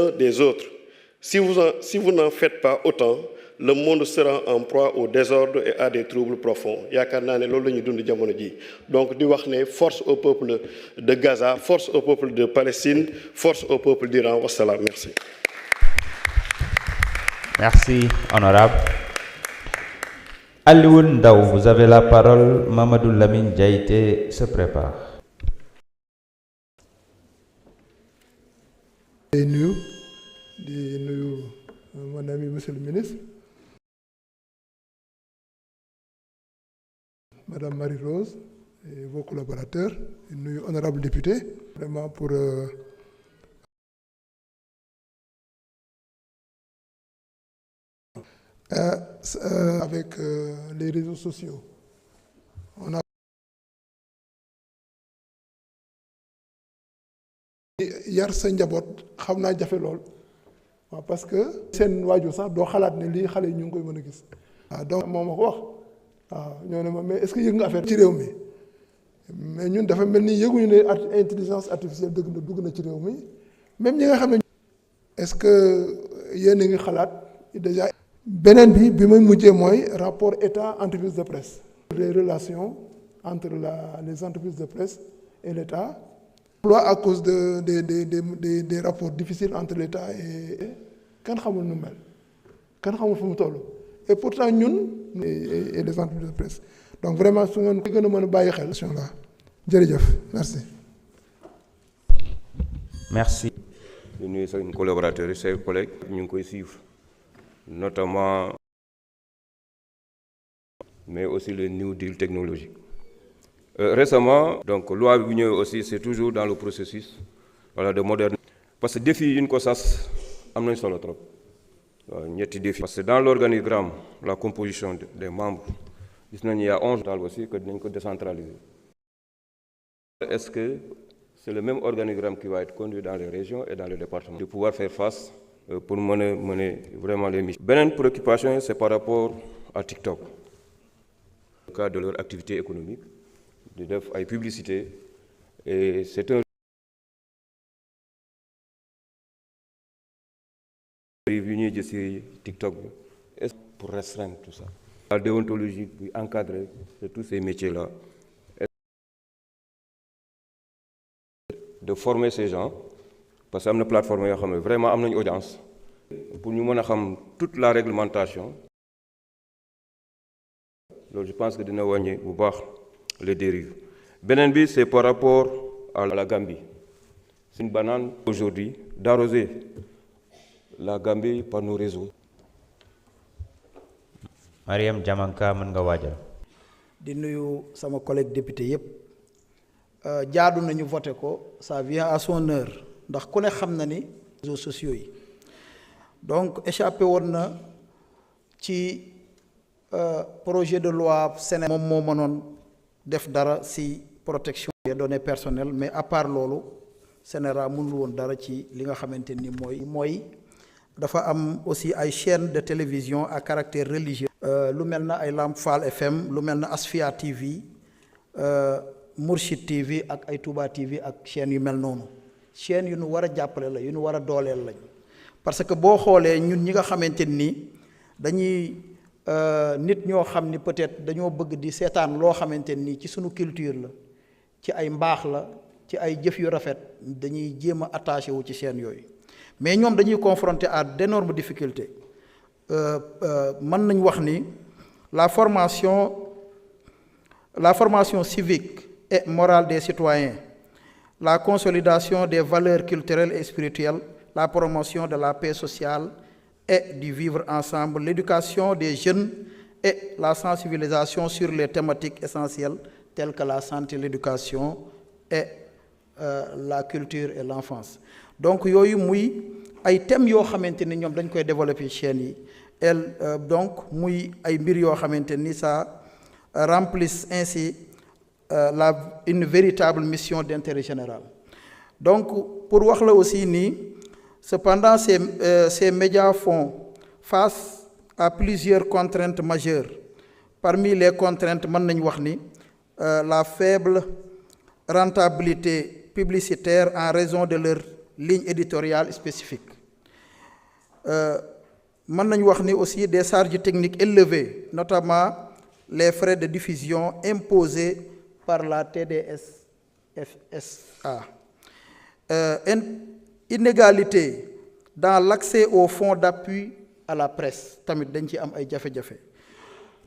des autres. Si vous n'en faites pas autant, le monde sera en proie au désordre et à des troubles profonds. yaakaar naa ne loolu la ñuy dund jamono ji donc di wax ne force au peuple de Gaza, force au peuple de Palestine, force au peuple d'Iran. Wassalam, merci. Merci, honorable. Alioune Ndao, vous avez la parole. Mamadou Lamine Diaité se prépare. di nuyu mon ami monsieur le ministre, Madame Marie-Rose et vos collaborateurs, di nuyu honorable député, vraiment pour avec les réseaux sociaux. On a yar sa njaboot xam naa jafe lool waaw parce que seen waajur sax doo xalaat ne lii xale yi ñu ngi koy mën a gis. waaw donc moom ma ko wax waaw ñoo ne ma mais est-ce que yëg nga affaire ci réew mi mais ñun dafa mel ni yëguñu ne intelligence artificielle dugg na ci réew mi même ñi nga xam ne. est-ce que yéen a ngi xalaat déjà. beneen bi may mujjee mooy rapport état entreprise de presse. les relations entre les entreprises de presse et l'État. À cause des rapports difficiles entre l'État et kan xamul nu mel kan xamul fu mu toll et pourtant ñun et les entreprises de presse donc vraiment su ngeen ko gën a mën a bàyyi xel là jërëjëf merci. Merci. di nuyu seen collaborateurs yi ses collègues ñu ngi koy suivre notamment mais aussi le New Deal technologique. Récemment, donc loi bi ñëw aussi c'est toujours dans le processus voilà de modernisation parce que défi yi ñu ko sas am nañ solo trop waaw ñetti défi parce que dans l'organigramme la composition des membres gis nañu il y a 11 daal aussi que dinañ ko décentraliser. Est-ce que c'est le même organigramme qui va être conduit dans les régions et dans les départements de pouvoir faire face pour mener vraiment les missions. Beneen préoccupation c'est par rapport à TikTok au cas de leur activité économique. di def ay publicité et c'est un yu ñuy gis ci TikTok bi est pour restreindre tout ça la déontologie bi encadrer de tous ces métiers là de former ces gens parce que am na plateforme yoo xam ne vraiment am nañu audience pour ñu mën a xam toute la réglementation loolu je pense que dina wàññi bu baax les dérives. Beneen bi c'est par rapport à la Gambie. C'est une banane aujourd'hui d'arroser la Gambie par nos réseaux. Mariam Diamanka mën nga waajal. di nuyu sama collègue député yépp jaadu nañu voté ko ça vient à son heure ndax ku ne xam na ni réseaux sociaux yi donc échappé woon na ci projet de loi Sénégal moom moo mënoon def dara ci protection des données personnelles mais à part loolu Sénégal mënul woon dara ci li nga xamante ni mooy dafa am aussi ay chaînes de télévision à caractère religieux lu mel na ay Lamp Fall FM lu mel na Asfia TV Mourchid TV ak ay Touba TV ak chaînes yu mel noonu chaînes yu nu war a jàppale la yu nu war a dooleel lañ parce que boo xoolee ñun ñi nga xamante ni dañuy nit ñoo xam ni peut-être dañoo bëgg di seetaan loo xamante ni ci sunu culture la ci ay mbaax la ci ay jëf yu rafet dañuy jéem a attaché wu ci chaîne yooyu mais ñoom dañuy confronté à d'énormes difficultés mën nañ wax ni la formation civique et morale des citoyens, la consolidation des valeurs culturelles et spirituelles, la promotion de la paix sociale et du vivre ensemble, l'éducation des jeunes et la sensibilisation sur les thématiques essentielles telles que la santé, l'éducation et la culture et l'enfance. Donc yooyu muy ay thèmes yoo xamante ni ñoom dañ koy développer chaîne yi donc muy ay mbir yoo xamante ni ça remplissent ainsi une véritable mission d'intérêt général. Donc pour wax la aussi ni cependant ces médias font face à plusieurs contraintes majeures. Parmi les contraintes mën nañ wax ni la faible rentabilité publicitaire en raison de leur ligne éditoriale spécifique. mën nañu wax ni aussi des charges techniques élevées, notamment les frais de diffusion imposés par la TDS-FSA. Inégalité dans l'accès aux fonds d'appui à la presse, tamit dañ ci am ay jafe-jafe.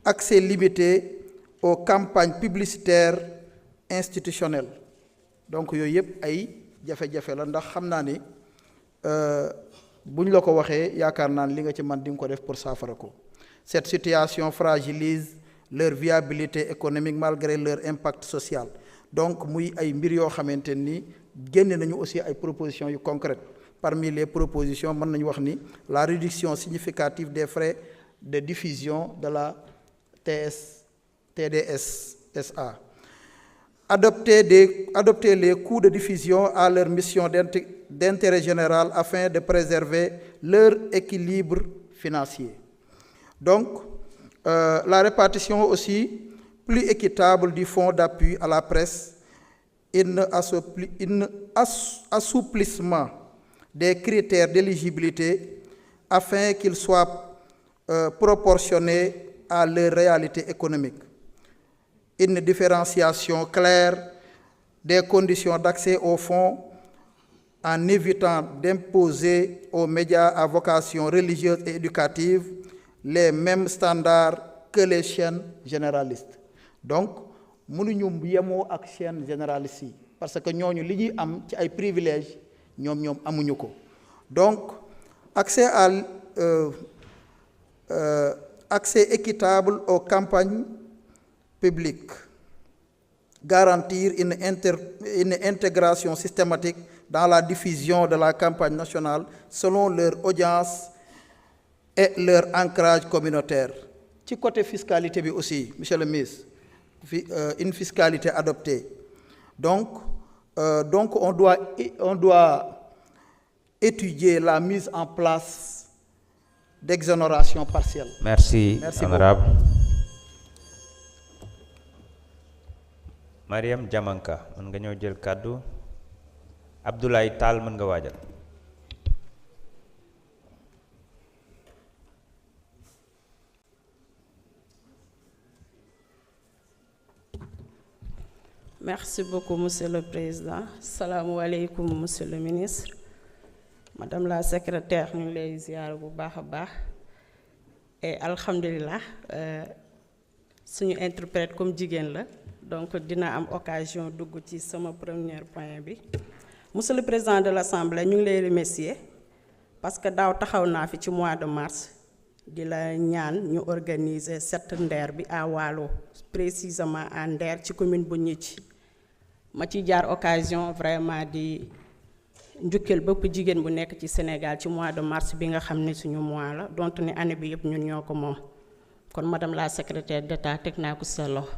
Accès limité aux campagnes publicitaires institutionnelles. Donc yooyu yëpp ay jafe-jafe la ndax xam naa ni bu ñu la ko waxee yaakaar naa li nga ci man di nga ko def pour saafara ko. Cette situation fragilise leur viabilité économique malgré leur impact social. Donc muy ay mbir yoo xamante ni génne nañu aussi ay propositions yu concrètes. Parmi les propositions mën nañu wax ni la réduction significative des frais de diffusion de la TDS-SA. Adopter les coûts de diffusion à leur mission d'intérêt général afin de préserver leur équilibre financier. Donc, la répartition aussi plus équitable du fonds d'appui à la presse, un assouplissement des critères d'éligibilité afin qu'ils soient proportionnés à leur réalité économique. Une différenciation claire des conditions d'accès aux fonds en évitant d'imposer aux médias à vocation religieuse et éducative les mêmes standards que les chaînes généralistes. Donc, mënuñu yemoo ak chaîne généraliste yi parce que ñooñu li ñuy am ci ay privilèges ñoom amuñu ko. Donc, accès équitable aux campagnes publiques, garantir une intégration systématique dans la diffusion de la campagne nationale selon leur audience et leur ancrage communautaire. Ci côté fiscalité bi aussi, monsieur le ministre, une fiscalité adoptée. Donc on doit étudier la mise en place d'exonération partielle. Merci honorable. Mariam Diamanka mën nga ñëw jël kàddu. Abdoulaye Tall mën nga waajal. Merci beaucoup, Monsieur le Président. Salam alaikum, Monsieur le Ministre. Madame la Secrétaire, nous les ziar bu baax a baax. Et alhamdulillah, suñu interprète comme jigéen la, donc dina am occasion dugg ci sama premier point bi. Monsieur le Président de l'Assemblée, ñu ngi lay remercier parce que daaw taxaw naa fi ci mois de mars di la ñaan ñu organiser cette ndeer bi à Waalo, précisément à Nder ci commune bu Ñicci. Ma ci jaar occasion vraiment di njukkal bépp jigéen bu nekk ci Sénégal ci mois de mars bi nga xam ne suñu mois la donte ne année bi yëpp ñun ñoo ko moom kon madame la secrétaire d'État teg naa ko sa loxo